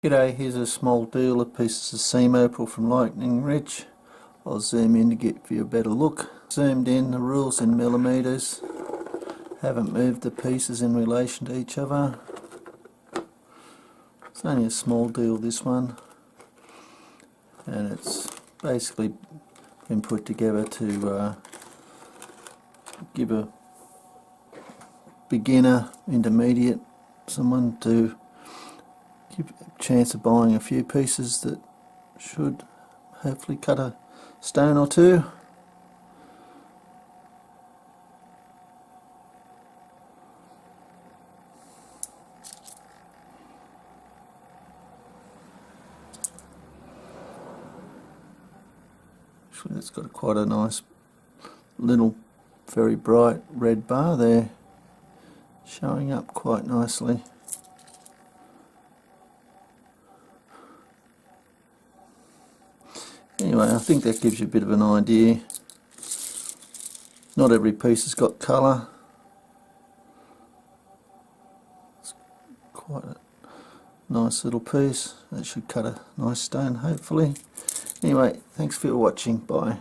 G'day, here's a small deal of pieces of seam opal from Lightning Ridge. I'll zoom in to get you a better look. Zoomed in, the rules in millimetres. Haven't moved the pieces in relation to each other. It's only a small deal, this one, and it's basically been put together to give a beginner, intermediate, someone to give a chance of buying a few pieces that should hopefully cut a stone or two. Actually, it's got quite a nice little very bright red bar there showing up quite nicely. Anyway, I think that gives you a bit of an idea. Not every piece has got colour. It's quite a nice little piece. That should cut a nice stone, hopefully. Anyway, thanks for watching. Bye.